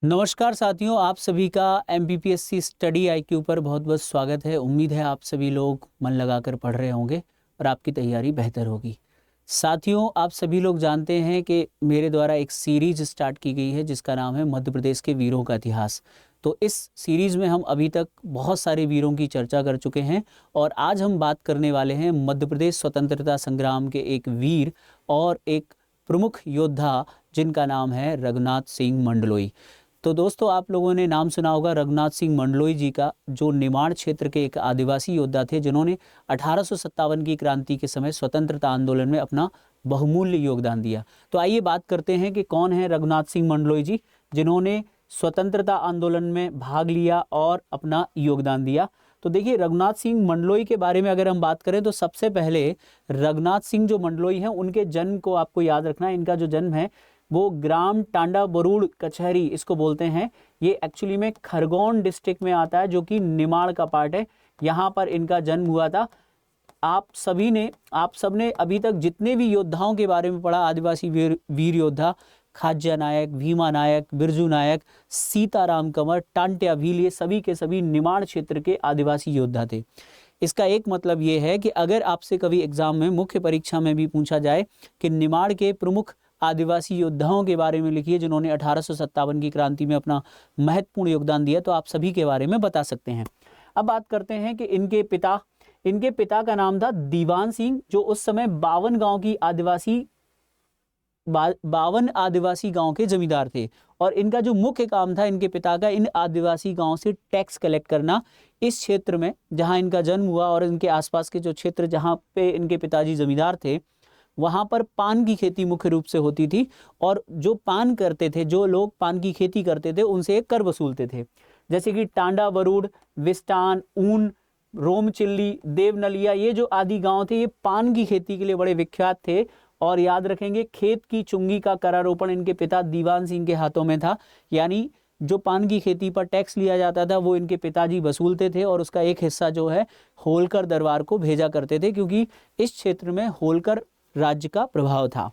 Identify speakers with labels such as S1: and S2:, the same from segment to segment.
S1: नमस्कार साथियों, आप सभी का एमपीपीएससी स्टडी आईक्यू पर बहुत बहुत स्वागत है। उम्मीद है आप सभी लोग मन लगाकर पढ़ रहे होंगे और आपकी तैयारी बेहतर होगी। साथियों, आप सभी लोग जानते हैं कि मेरे द्वारा एक सीरीज स्टार्ट की गई है जिसका नाम है मध्य प्रदेश के वीरों का इतिहास। तो इस सीरीज में हम अभी तक बहुत सारे वीरों की चर्चा कर चुके हैं और आज हम बात करने वाले हैं मध्य प्रदेश स्वतंत्रता संग्राम के एक वीर और एक प्रमुख योद्धा जिनका नाम है रघुनाथ सिंह मंडलोई। तो दोस्तों, आप लोगों ने नाम सुना होगा रघुनाथ सिंह मंडलोई जी का, जो निमाड़ क्षेत्र के एक आदिवासी योद्धा थे जिन्होंने 1857 की क्रांति के समय स्वतंत्रता आंदोलन में अपना बहुमूल्य योगदान दिया। तो आइए बात करते हैं कि कौन है रघुनाथ सिंह मंडलोई जी, जिन्होंने स्वतंत्रता आंदोलन में भाग लिया और अपना योगदान दिया। तो देखिए, रघुनाथ सिंह मंडलोई के बारे में अगर हम बात करें तो सबसे पहले रघुनाथ सिंह जो मंडलोई हैं उनके जन्म को आपको याद रखना है। इनका जो जन्म है वो ग्राम टांडा बरूड़ कचहरी इसको बोलते हैं। ये एक्चुअली में खरगोन डिस्ट्रिक्ट में आता है, जो कि निमाड़ का पार्ट है। यहाँ पर इनका जन्म हुआ था। आप सबने अभी तक जितने भी योद्धाओं के बारे में पढ़ा, आदिवासी वीर योद्धा खाज्या नायक, भीमा नायक, बिरजू नायक, सीताराम कंवर, टांट्या भील, ये सभी के सभी निमाड़ क्षेत्र के आदिवासी योद्धा थे। इसका एक मतलब ये है कि अगर आपसे कभी एग्जाम में, मुख्य परीक्षा में भी पूछा जाए कि निमाड़ के प्रमुख आदिवासी योद्धाओं के बारे में लिखिए जिन्होंने 1857 की क्रांति में अपना महत्वपूर्ण योगदान दिया, तो आप सभी के बारे में बता सकते हैं। अब बात करते हैं कि इनके पिता का नाम था दीवान सिंह, जो उस समय 52 आदिवासी गांव के जमींदार थे। और इनका जो मुख्य काम था इनके पिता का, इन आदिवासी गांव से टैक्स कलेक्ट करना। इस क्षेत्र में जहां इनका जन्म हुआ और इनके आसपास के जो क्षेत्र जहां पे इनके पिताजी जमींदार थे, वहां पर पान की खेती मुख्य रूप से होती थी। और जो पान करते थे, जो लोग पान की खेती करते थे, उनसे एक कर वसूलते थे। जैसे कि टांडा बरूड़, विस्टान, ऊन, रोमचिल्ली, देवनलिया, ये जो आदि गांव थे, ये पान की खेती के लिए बड़े विख्यात थे। और याद रखेंगे, खेत की चुंगी का करारोपण इनके पिता दीवान सिंह के हाथों में था। यानी जो पान की खेती पर टैक्स लिया जाता था वो इनके पिताजी वसूलते थे और उसका एक हिस्सा जो है होलकर दरबार को भेजा करते थे, क्योंकि इस क्षेत्र में होलकर राज्य का प्रभाव था।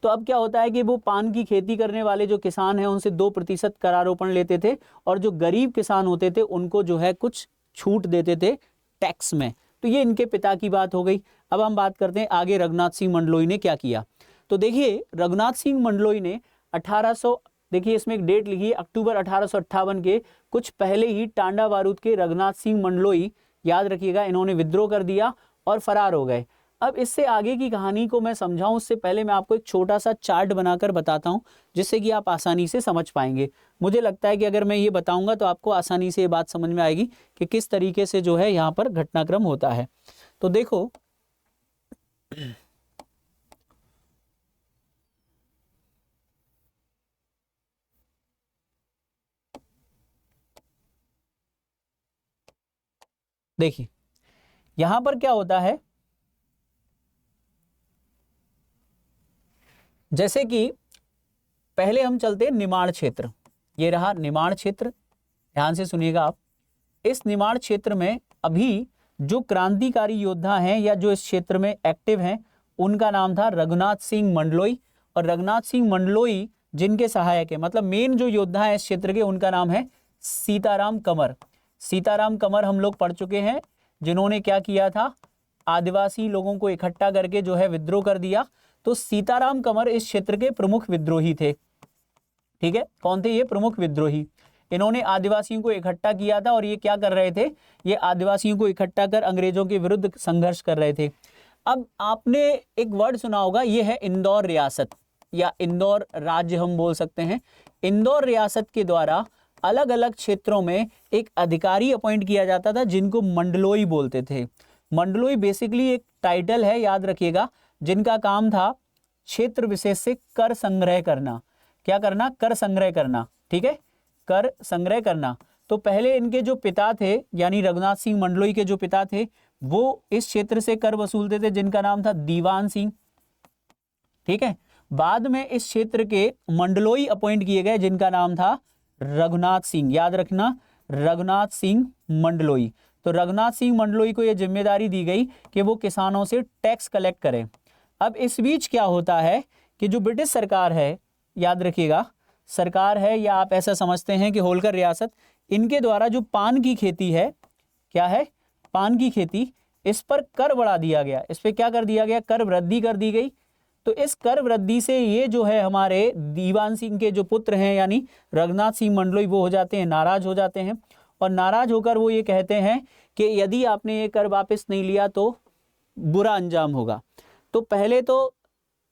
S1: तो अब क्या होता है कि वो पान की खेती करने वाले जो किसान हैं उनसे 2% करारोपण लेते थे, और जो गरीब किसान होते थे उनको जो है कुछ छूट देते थे टैक्स में। तो ये इनके पिता की बात हो गई। अब हम बात करते हैं आगे रघुनाथ सिंह मंडलोई ने क्या किया। तो देखिए, रघुनाथ सिंह मंडलोई ने 1800, देखिए इसमें एक डेट लिखी है, अक्टूबर 1858 के कुछ पहले ही टांडा बारूद के रघुनाथ सिंह मंडलोई, याद रखिएगा, इन्होंने विद्रोह कर दिया और फरार हो गए। अब इससे आगे की कहानी को मैं समझाऊं उससे पहले मैं आपको एक छोटा सा चार्ट बनाकर बताता हूं, जिससे कि आप आसानी से समझ पाएंगे। मुझे लगता है कि अगर मैं ये बताऊंगा तो आपको आसानी से ये बात समझ में आएगी कि किस तरीके से जो है यहाँ पर घटनाक्रम होता है। तो देखो, देखिए यहां पर क्या होता है, जैसे कि पहले हम चलते हैं निमाड़ क्षेत्र। ये रहा निमाड़ क्षेत्र, ध्यान से सुनिएगा आप। इस निमाड़ क्षेत्र में अभी जो क्रांतिकारी योद्धा हैं या जो इस क्षेत्र में एक्टिव हैं, उनका नाम था रघुनाथ सिंह मंडलोई। और रघुनाथ सिंह मंडलोई जिनके सहायक है, मतलब मेन जो योद्धा है इस क्षेत्र के, उनका नाम है सीताराम कंवर। सीताराम कंवर हम लोग पढ़ चुके हैं, जिन्होंने क्या किया था, आदिवासी लोगों को इकट्ठा करके जो है विद्रोह कर दिया। तो सीताराम कंवर इस क्षेत्र के प्रमुख विद्रोही थे। ठीक है, कौन थे ये प्रमुख विद्रोही? इन्होंने आदिवासियों को इकट्ठा किया था और ये क्या कर रहे थे, ये आदिवासियों को इकट्ठा कर अंग्रेजों के विरुद्ध संघर्ष कर रहे थे। अब आपने एक वर्ड सुना होगा, ये है इंदौर रियासत या इंदौर राज्य हम बोल सकते हैं। इंदौर रियासत के द्वारा अलग अलग क्षेत्रों में एक अधिकारी अपॉइंट किया जाता था जिनको मंडलोई बोलते थे। मंडलोई बेसिकली एक टाइटल है, याद रखिएगा, जिनका काम था क्षेत्र विशेष से कर संग्रह करना। क्या करना? कर संग्रह करना। ठीक है, कर संग्रह करना। तो पहले इनके जो पिता थे, यानी रघुनाथ सिंह मंडलोई के जो पिता थे, वो इस क्षेत्र से कर वसूलते थे, जिनका नाम था दीवान सिंह। ठीक है, बाद में इस क्षेत्र के मंडलोई अपॉइंट किए गए, जिनका नाम था रघुनाथ सिंह। याद रखना, रघुनाथ सिंह मंडलोई। तो रघुनाथ सिंह मंडलोई को यह जिम्मेदारी दी गई कि वो किसानों से टैक्स कलेक्ट करें। अब इस बीच क्या होता है कि जो ब्रिटिश सरकार है, याद रखिएगा, सरकार है, या आप ऐसा समझते हैं कि होलकर रियासत, इनके द्वारा जो पान की खेती है, क्या है, पान की खेती, इस पर कर बढ़ा दिया गया। इस पे क्या कर दिया गया, कर वृद्धि कर दी गई। तो इस कर वृद्धि से ये जो है हमारे दीवान सिंह के जो पुत्र हैं यानी रघुनाथ सिंह मंडलोई, वो हो जाते हैं नाराज हो जाते हैं, और नाराज होकर वो ये कहते हैं कि यदि आपने ये कर वापस नहीं लिया तो बुरा अंजाम होगा। तो पहले तो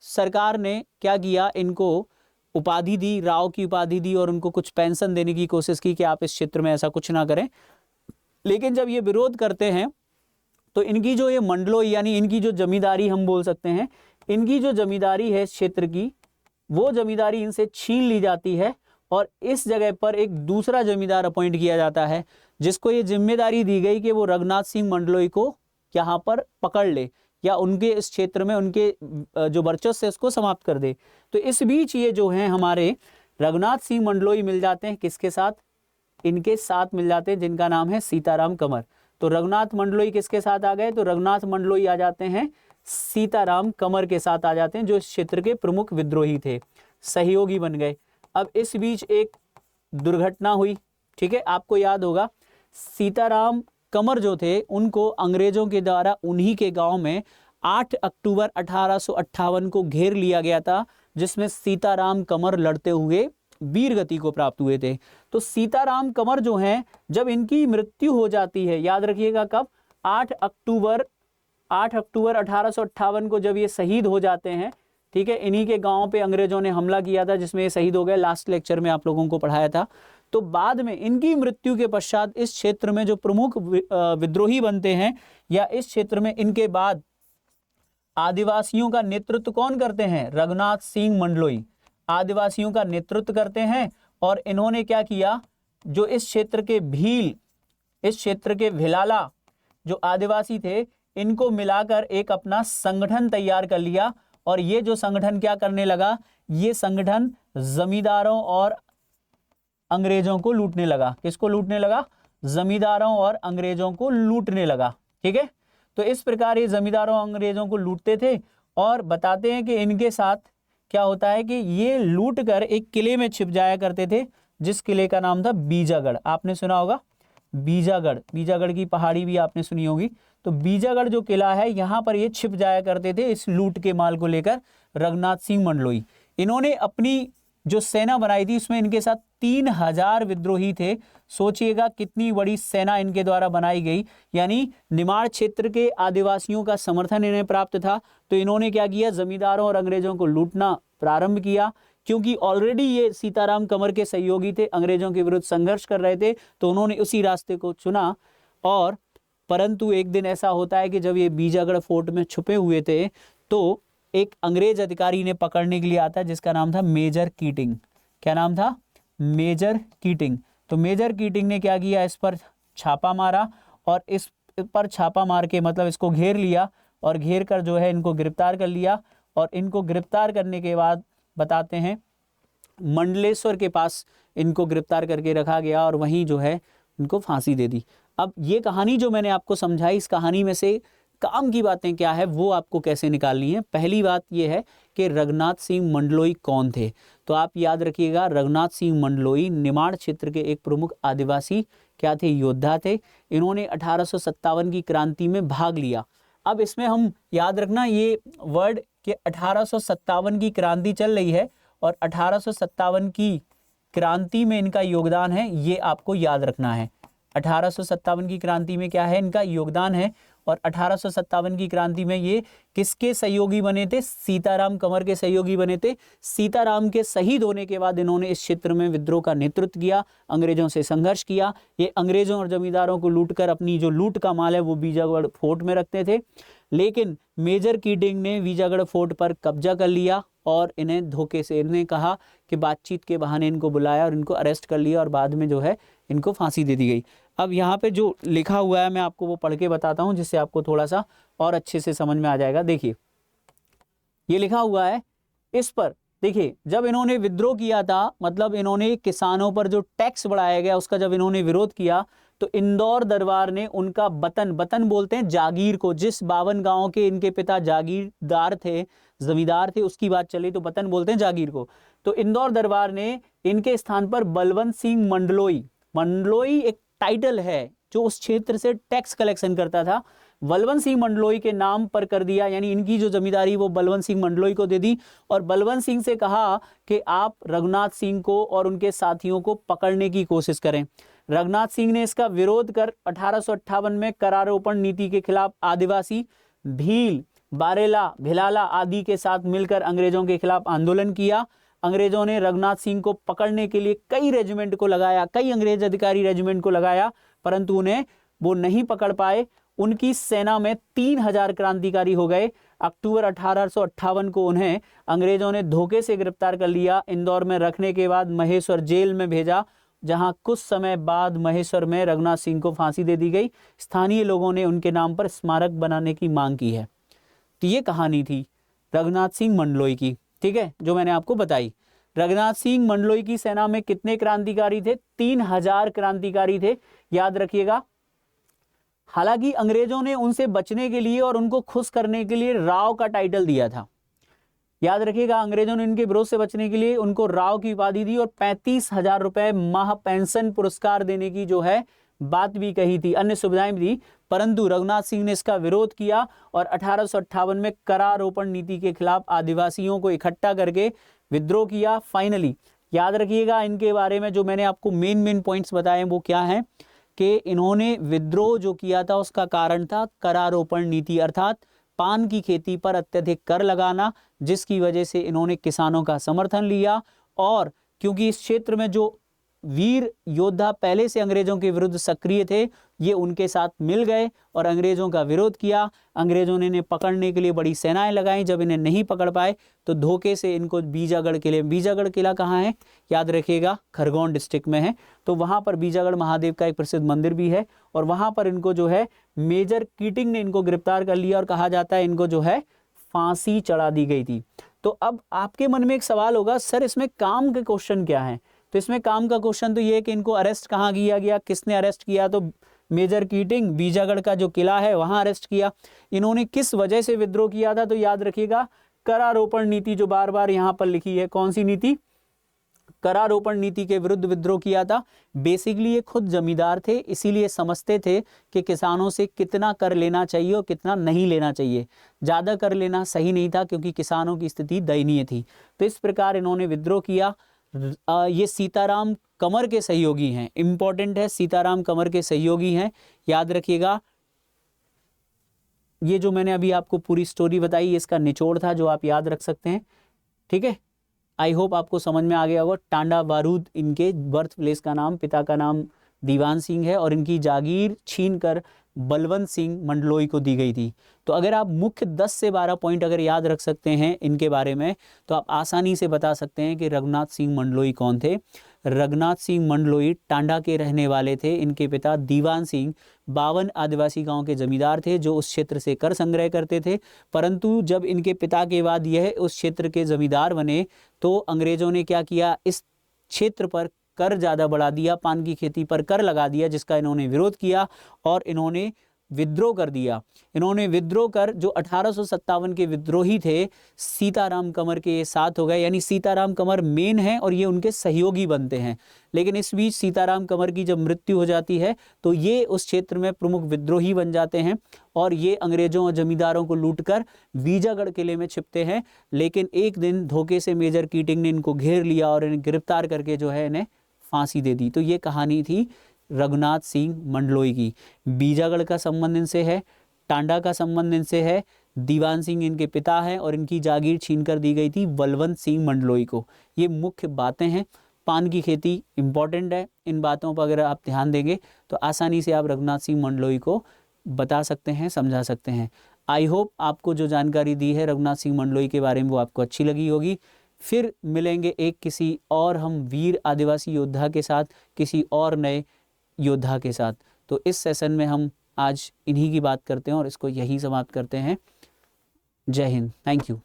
S1: सरकार ने क्या किया, इनको उपाधि दी, राव की उपाधि दी, और उनको कुछ पेंशन देने की कोशिश की कि आप इस क्षेत्र में ऐसा कुछ ना करें। लेकिन जब ये विरोध करते हैं तो इनकी जो ये मंडलोई यानी इनकी जो जमींदारी हम बोल सकते हैं, इनकी जो जमींदारी है इस क्षेत्र की, वो जमींदारी इनसे छीन ली जाती है, और इस जगह पर एक दूसरा जमींदार अपॉइंट किया जाता है, जिसको ये जिम्मेदारी दी गई कि वो रघुनाथ सिंह मंडलोई को यहाँ पर पकड़ ले, या उनके इस क्षेत्र में उनके जो वर्चस्व है उसको समाप्त कर दे। तो इस बीच ये जो है हमारे रघुनाथ सिंह मंडलोई मिल जाते हैं किसके साथ, इनके साथ मिल जाते हैं, जिनका नाम है सीताराम कंवर। तो रघुनाथ मंडलोई किसके साथ आ गए, तो रघुनाथ मंडलोई आ जाते हैं सीताराम कंवर के साथ आ जाते हैं, जो इस क्षेत्र के प्रमुख विद्रोही थे, सहयोगी बन गए। अब इस बीच एक दुर्घटना हुई, ठीक है, आपको याद होगा, सीताराम कंवर जो थे उनको अंग्रेजों के द्वारा उन्हीं के गांव में 8 अक्टूबर 1858 को घेर लिया गया था, जिसमें सीताराम कंवर लड़ते हुए वीर गति को प्राप्त हुए थे। तो सीताराम कंवर जो हैं, जब इनकी मृत्यु हो जाती है, याद रखिएगा कब, 8 अक्टूबर 1858 को जब ये शहीद हो जाते हैं, ठीक है, इन्हीं के गांव पे अंग्रेजों ने हमला किया था, जिसमें ये शहीद हो गए। लास्ट लेक्चर में आप लोगों को पढ़ाया था। तो बाद में इनकी मृत्यु के पश्चात इस क्षेत्र में जो प्रमुख विद्रोही बनते हैं, या इस क्षेत्र में इनके बाद आदिवासियों का नेतृत्व कौन करते हैं, रघुनाथ सिंह मंडलोई आदिवासियों का नेतृत्व करते हैं। और इन्होंने क्या किया, जो इस क्षेत्र के भील, इस क्षेत्र के भिलाला जो आदिवासी थे, इनको मिलाकर एक अपना संगठन तैयार कर लिया। और ये जो संगठन क्या करने लगा, ये संगठन जमींदारों और अंग्रेजों को लूटने लगा। किसको लूटने लगा, जमींदारों और अंग्रेजों को लूटने लगा, ठीक है। तो इस प्रकार ये जमींदारों और अंग्रेजों को लूटते थे, और बताते हैं कि इनके साथ क्या होता है कि ये लूट कर एक किले में छिप जाया करते थे, जिस किले का नाम था बीजागढ़। आपने सुना होगा बीजागढ़, बीजागढ़ की पहाड़ी भी आपने सुनी होगी। तो बीजागढ़ जो किला है, यहाँ पर ये छिप जाया करते थे इस लूट के माल को लेकर रघुनाथ सिंह मंडलोई। इन्होंने अपनी जो सेना बनाई थी, उसमें इनके साथ 3000 विद्रोही थे। सोचिएगा कितनी बड़ी सेना इनके द्वारा बनाई गई, यानी निमाड़ क्षेत्र के आदिवासियों का समर्थन इन्हें प्राप्त था। तो इन्होंने क्या किया, जमींदारों और अंग्रेजों को लूटना प्रारंभ किया, क्योंकि ऑलरेडी ये सीताराम कंवर के सहयोगी थे, अंग्रेजों के विरुद्ध संघर्ष कर रहे थे, तो उन्होंने उसी रास्ते को चुना। और परंतु एक दिन ऐसा होता है कि जब ये बीजागढ़ फोर्ट में छुपे हुए थे, तो एक अंग्रेज अधिकारी ने पकड़ने के लिए आता है, जिसका नाम था मेजर कीटिंग। क्या नाम था, मेजर कीटिंग। तो मेजर कीटिंग ने क्या किया, इस पर छापा मारा, और इस पर छापा मार के मतलब इसको घेर लिया, और घेर कर जो है इनको गिरफ्तार कर लिया। और इनको गिरफ्तार करने के बाद बताते हैं मंडलेश्वर के पास इनको गिरफ्तार करके रखा गया, और वहीं जो है इनको फांसी दे दी। अब ये कहानी जो मैंने आपको समझाई, इस कहानी में से काम की बातें क्या है वो आपको कैसे निकालनी है। पहली बात ये है कि रघुनाथ सिंह मंडलोई कौन थे। तो आप याद रखिएगा, रघुनाथ सिंह मंडलोई निमाड़ क्षेत्र के एक प्रमुख आदिवासी क्या थे, योद्धा थे। इन्होंने 1857 की क्रांति में भाग लिया। अब इसमें हम याद रखना ये वर्ड कि 1857 की क्रांति चल रही है, और 1857 की क्रांति में इनका योगदान है, ये आपको याद रखना है। 1857 की क्रांति में क्या है, इनका योगदान है। और 1857 की क्रांति में ये किसके सहयोगी बने थे, सीताराम कंवर के सहयोगी बने थे। सीताराम के शहीद होने के बाद इन्होंने इस क्षेत्र में विद्रोह का नेतृत्व किया, अंग्रेजों से संघर्ष किया। ये अंग्रेजों और जमींदारों को लूटकर अपनी जो लूट का माल है वो बीजागढ़ फोर्ट में रखते थे। लेकिन मेजर कीटिंग ने बीजागढ़ फोर्ट पर कब्जा कर लिया, और इन्हें धोखे से, इन्हें कहा कि बातचीत के बहाने इनको बुलाया और इनको अरेस्ट कर लिया, और बाद में जो है इनको फांसी दे दी गई। अब यहाँ पे जो लिखा हुआ है मैं आपको वो पढ़ के बताता हूँ, जिससे आपको थोड़ा सा और अच्छे से समझ में आ जाएगा। देखिए ये लिखा हुआ है इस पर, देखिए जब इन्होंने विद्रोह किया था, मतलब इन्होंने किसानों पर जो टैक्स बढ़ाया गया उसका जब इन्होंने विरोध किया, तो इंदौर दरबार ने उनका वतन बोलते हैं जागीर को, जिस 52 गांव के इनके पिता जागीरदार थे, जमींदार थे, उसकी बात चली तो वतन बोलते हैं जागीर को। तो इंदौर दरबार ने इनके स्थान पर बलवंत सिंह मंडलोई एक टाइटल है जो उस क्षेत्र से टैक्स कलेक्शन करता था, बलवंत सिंह मंडलोई के नाम पर कर दिया, यानी इनकी जो जमींदारी वो बलवंत सिंह मंडलोई को दे दी। और बलवंत सिंह से कहा कि आप रघुनाथ सिंह को और उनके साथियों को पकड़ने की कोशिश करें। रघुनाथ सिंह ने इसका विरोध कर 1858 में करारोपण नीति के खिलाफ आदिवासी भील, बारेला, भिलाला आदि के साथ मिलकर अंग्रेजों के खिलाफ आंदोलन किया। अंग्रेजों ने रघुनाथ सिंह को पकड़ने के लिए कई रेजिमेंट को लगाया, कई अंग्रेज अधिकारी रेजिमेंट को लगाया, परंतु उन्हें वो नहीं पकड़ पाए। उनकी सेना में 3000 क्रांतिकारी हो गए। अक्टूबर 1858 को उन्हें अंग्रेजों ने धोखे से गिरफ्तार कर लिया। इंदौर में रखने के बाद महेश्वर जेल में भेजा, जहां कुछ समय बाद महेश्वर में रघुनाथ सिंह को फांसी दे दी गई। स्थानीय लोगों ने उनके नाम पर स्मारक बनाने की मांग की है। तो ये कहानी थी रघुनाथ सिंह मंडलोई की, ठीक है, जो मैंने आपको बताई। रघुनाथ सिंह मंडलोई की सेना में कितने क्रांतिकारी थे? 3000 क्रांतिकारी थे, याद रखिएगा। हालांकि अंग्रेजों ने उनसे बचने के लिए और उनको खुश करने के लिए राव का टाइटल दिया था, याद रखिएगा। अंग्रेजों ने इनके विरोध से बचने के लिए उनको राव की उपाधि दी और 35,000 रुपए माह पेंशन पुरस्कार देने की जो है बात भी कही थी, अन्य सुविधाएं भी दी। परंतु रघुनाथ सिंह ने इसका विरोध किया और 1858 में करारोपण नीति के खिलाफ आदिवासियों को इकट्ठा करके विद्रोह किया। फाइनली याद रखिएगा, इनके बारे में जो मैंने आपको मेन पॉइंट्स बताए वो क्या हैं कि इन्होंने विद्रोह जो किया था उसका कारण था करारोपण नीति, अर्थात पान की खेती पर अत्यधिक कर लगाना, जिसकी वजह से इन्होंने किसानों का समर्थन लिया। और क्योंकि इस क्षेत्र में जो वीर योद्धा पहले से अंग्रेजों के विरुद्ध सक्रिय थे, ये उनके साथ मिल गए और अंग्रेजों का विरोध किया। अंग्रेजों ने इन्हें पकड़ने के लिए बड़ी सेनाएं लगाई। जब इन्हें नहीं पकड़ पाए तो धोखे से इनको बीजागढ़ किला कहाँ है? याद रखिएगा, खरगोन डिस्ट्रिक्ट में है। तो वहाँ पर बीजागढ़ महादेव का एक प्रसिद्ध मंदिर भी है और वहाँ पर इनको जो है मेजर कीटिंग ने इनको गिरफ्तार कर लिया और कहा जाता है इनको जो है फांसी चढ़ा दी गई थी। तो अब आपके मन में एक सवाल होगा, सर इसमें काम के क्वेश्चन क्या है? तो इसमें काम का क्वेश्चन तो ये है कि इनको अरेस्ट कहाँ किया गया, किसने अरेस्ट किया? तो मेजर कीटिंग बीजागढ़ का जो किला है वहां अरेस्ट किया। इन्होंने किस वजह से विद्रोह किया था? तो याद रखिएगा, करारोपण नीति जो बार बार यहाँ पर लिखी है, कौन सी नीति? करारोपण नीति के विरुद्ध विद्रोह किया था। बेसिकली ये खुद जमींदार थे, इसीलिए समझते थे कि किसानों से कितना कर लेना चाहिए और कितना नहीं लेना चाहिए। ज़्यादा कर लेना सही नहीं था क्योंकि किसानों की स्थिति दयनीय थी। तो इस प्रकार इन्होंने विद्रोह किया। ये सीताराम कंवर के सहयोगी हैं, इंपॉर्टेंट है, सीताराम कंवर के सहयोगी हैं, याद रखिएगा। ये जो मैंने अभी आपको पूरी स्टोरी बताई इसका निचोड़ था जो आप याद रख सकते हैं, ठीक है। आई होप आपको समझ में आ गया होगा। टांडा बारूद इनके बर्थ प्लेस का नाम, पिता का नाम दीवान सिंह है और इनकी जागीर छीनकर बलवंत सिंह मंडलोई को दी गई थी। तो अगर आप मुख्य 10 से 12 पॉइंट अगर याद रख सकते हैं इनके बारे में तो आप आसानी से बता सकते हैं कि रघुनाथ सिंह मंडलोई कौन थे। रघुनाथ सिंह मंडलोई टांडा के रहने वाले थे। इनके पिता दीवान सिंह 52 आदिवासी गांव के जमींदार थे जो उस क्षेत्र से कर संग्रह करते थे। परंतु जब इनके पिता के बाद यह उस क्षेत्र के जमींदार बने तो अंग्रेजों ने क्या किया, इस क्षेत्र पर कर ज़्यादा बढ़ा दिया, पान की खेती पर कर लगा दिया, जिसका इन्होंने विरोध किया और इन्होंने विद्रोह कर दिया। इन्होंने विद्रोह कर जो 1857 के विद्रोही थे सीताराम कंवर के साथ हो गए, यानी सीताराम कंवर मेन है और ये उनके सहयोगी बनते हैं। लेकिन इस बीच सीताराम कंवर की जब मृत्यु हो जाती है तो ये उस क्षेत्र में प्रमुख विद्रोही बन जाते हैं और ये अंग्रेजों और जमींदारों को लूटकर बीजागढ़ किले में छिपते हैं। लेकिन एक दिन धोखे से मेजर कीटिंग ने इनको घेर लिया और इन्हें गिरफ्तार करके जो है इन्हें फांसी दे दी। तो ये कहानी थी रघुनाथ सिंह मंडलोई की। बीजागढ़ का संबंध इनसे है, टांडा का संबंध इनसे है, दीवान सिंह इनके पिता हैं और इनकी जागीर छीनकर दी गई थी बलवंत सिंह मंडलोई को। ये मुख्य बातें हैं। पान की खेती इंपॉर्टेंट है, इन बातों पर अगर आप ध्यान देंगे तो आसानी से आप रघुनाथ सिंह मंडलोई को बता सकते हैं, समझा सकते हैं। आई होप आपको जो जानकारी दी है रघुनाथ सिंह मंडलोई के बारे में वो आपको अच्छी लगी होगी। फिर मिलेंगे एक किसी और हम वीर आदिवासी योद्धा के साथ, किसी और नए योद्धा के साथ। तो इस सेशन में हम आज इन्हीं की बात करते हैं और इसको यहीं समाप्त करते हैं। जय हिंद, थैंक यू।